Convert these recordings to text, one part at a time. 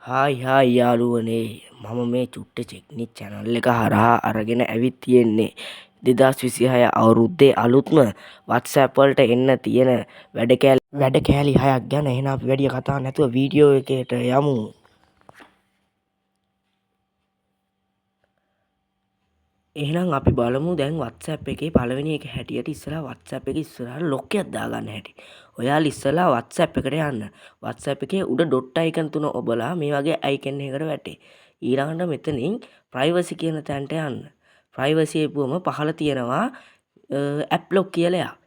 Hi යාළුවනේ මම මේ චුට්ට චෙක්නික් channel එක හරහා අරගෙන ඇවිත් තියෙන්නේ 2026 අවුරුද්දේ අලුත්ම WhatsApp වලට එන්න තියෙන වැඩ කෑලි 6ක් ගැන. එහෙනම් අපි වැඩි කතා නැතුව වීඩියෝ එකට යමු. එහෙනම් අපි බලමු දැන් WhatsApp එකේ පළවෙනි එක හැටියට ඉස්සරහා WhatsApp එකේ ඉස්සරහා ලොක් එකක් දාගන්න හැටි. ඔයාලා ඉස්සරහා WhatsApp එකට යන්න. WhatsApp එකේ උඩ ඩොට් අයිකන් තුන ඔබලා මේ වගේ අයිකන් එකකට වැටේ. ඊළඟට මෙතනින් privacy කියන තැනට යන්න. privacy එපුවම පහළ තියෙනවා app lock කියලා එකක්.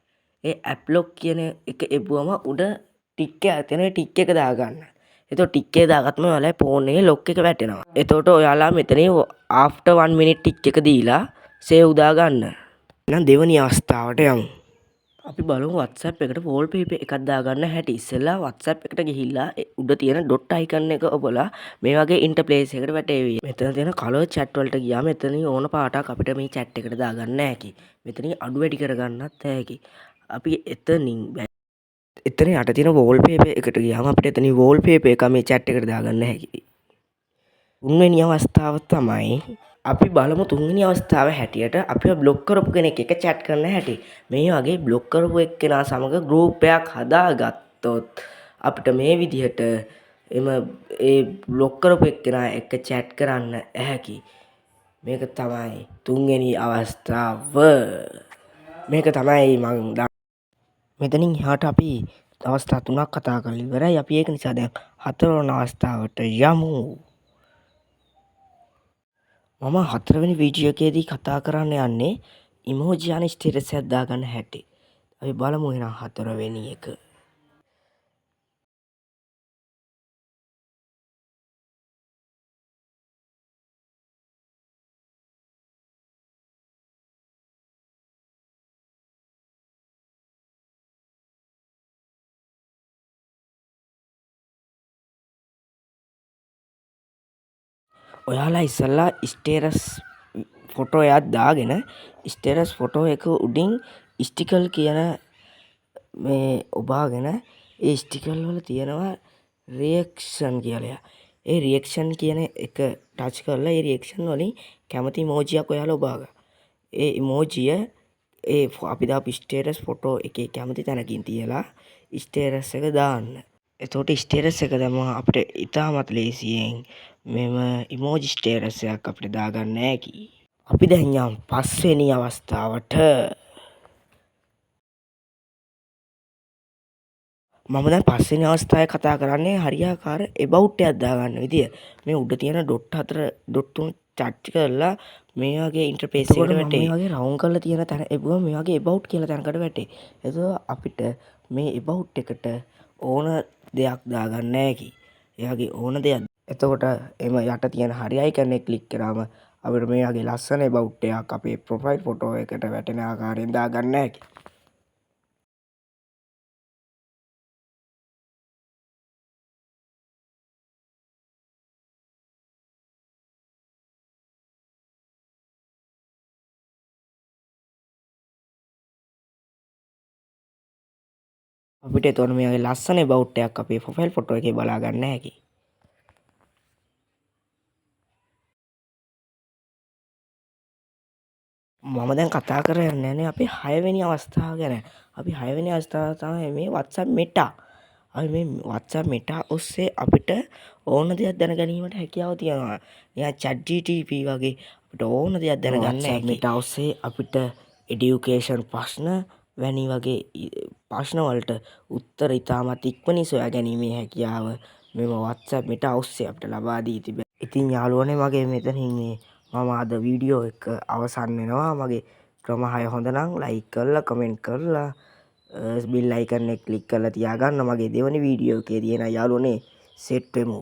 ඒ app lock කියන එක එපුවම උඩ ටික් එක තියෙන ටික් එක දාගන්න. එතකොට ටික් එක දාගත්තම ඔයාලගේ ෆෝන් එකේ ලොක් එක වැටෙනවා. එතකොට ඔයාලා මෙතනින් after 1 minute ටික් එක දීලා save දාගන්න. එහෙනම් දෙවෙනි අවස්ථාවට යමු. අපි බලමු WhatsApp එකට wallpaper එකක් දාගන්න හැටි. ඉස්සෙල්ලා WhatsApp එකට ගිහිල්ලා උඩ තියෙන dot icon එක ඔබලා මේ වගේ interface එකකට වැටේවි. මෙතන තියෙන color chat වලට ගියාම මෙතනින් ඕන පාටක් අපිට මේ chat එකට දාගන්න හැකි. මෙතනින් අඩු වැඩි කරගන්නත් හැකි. අපි එතනින් යට තියෙන wallpaper එකට ගියාම අපිට එතනින් wallpaper එක මේ chat එකට දාගන්න හැකි. තුන්වෙනි අවස්ථාව තමයි අපි බලමු තුන්වෙනි අවස්ථාව හැටියට අපිව බ්ලොක් කරපු කෙනෙක් එක chat කරන්න හැටි. මේ වගේ බ්ලොක් කරපු එක්කෙනා සමග group එකක් හදාගත්තොත් අපිට මේ විදිහට ඒ බ්ලොක් කරපු එක්කෙනා එක්ක chat කරන්න හැකි. මේක තමයි තුන්වෙනි අවස්ථාව. මේක තමයි මෙතනින් එහාට අපි අවස්ථා 3ක් කතා කරලා ඉවරයි. අපි ඒක නිසා දැන් හතරවෙනි අවස්ථාවට යමු. මම හතරවෙනි වීඩියෝ එකේදී කතා කරන්න යන්නේ ඉමෝජි යන ස්ටේටස් එකක් දාගන්න හැටි. අපි බලමු එහෙනම් හතරවෙනි එක. ඔයාලා ඉස්සල්ලා ස්ටේටස් ෆොටෝ එකක් දාගෙන ස්ටේටස් ෆොටෝ එක උඩින් ස්ටිකල් කියන මේ ඔබාගෙන ඒ ස්ටිකල් වල තියෙනවා රියැක්ෂන් කියලා. ඒ රියැක්ෂන් කියන එක ටච් කරලා ඒ රියැක්ෂන් වලින් කැමති ඉමෝජියක් ඔයාලා ඔබාගන්න. ඒ ඉමෝජිය අපි දාපු ස්ටේටස් ෆොටෝ එකේ කැමති තැනකින් තියලා ස්ටේටස් එක දාන්න. එතකොට ස්ටේටස් එක දැම්මම අපිට ඉතාමත් ලේසියෙන් මෙම ඉමෝජි ස්ටේටස් එකක් අපිට දාගන්න හැකි. අපි දැන් යමු පස්වෙනි අවස්ථාවට. මම දැන් පස්වෙනි අවස්ථාවේ කතා කරන්නේ හරියාකාර about එකක් දාගන්න විදිය. මේ උඩ තියෙන ඩොට් 4 ඩොට් 3 ටච් කරලා මේ වගේ ඉන්ටර්ෆේස් එකකට වැටේ. මේ වගේ රවුන්ඩ් කරලා තියෙන තැන එපුවම මේ වගේ about කියලා තැනකට වැටේ. එතකොට අපිට මේ about එකට ඕන දෙයක් දාගන්න හැකි. ඒ වගේ ඕන දෙයක්. එතකොට එම යට තියෙන හරි අයිකන් එක ක්ලික් කරාම අපිට මේ වගේ ලස්සන about එකක් අපේ ප්‍රොෆයිල් ෆොටෝ එකට වැටෙන ආකාරයෙන් දාගන්න හැකි. අපිට එතකොට මේ වගේ ලස්සන about එකක් අපේ ප්‍රොෆයිල් ෆොටෝ එකේ බලා ගන්න හැකි. මම දැන් කතා කරන්නේ අපේ 6 වෙනි අවස්ථාව ගැන. අපි 6 වෙනි අවස්ථාව තමයි මේ WhatsApp Meta. අපි මේ WhatsApp Meta ඔස්සේ අපිට ඕන දෙයක් දැනගැනීමට හැකියාව තියෙනවා. නිකන් ChatGPT වගේ අපිට ඕන දෙයක් දැනගන්න WhatsApp Meta ඔස්සේ අපිට education ප්‍රශ්න වැනි වගේ ප්‍රශ්න වලට උත්තර ඉතාමත් ඉක්මනින් සොයා ගැනීමේ හැකියාව මෙම WhatsApp Meta ඔස්සේ අපිට ලබා දී තිබේ. ඉතින් යාළුවනේ මගේ මෙතනින් මම අද වීඩියෝ එක අවසන් වෙනවා. මගේ ක්‍රම 6 හොඳ නම් ලයික් කරලා කමෙන්ට් කරලා බෙල් අයිකන් එක ක්ලික් කරලා තියාගන්න. මගේ දෙවෙනි වීඩියෝ එකේ තියෙන යාළුවනේ සෙට් වෙමු.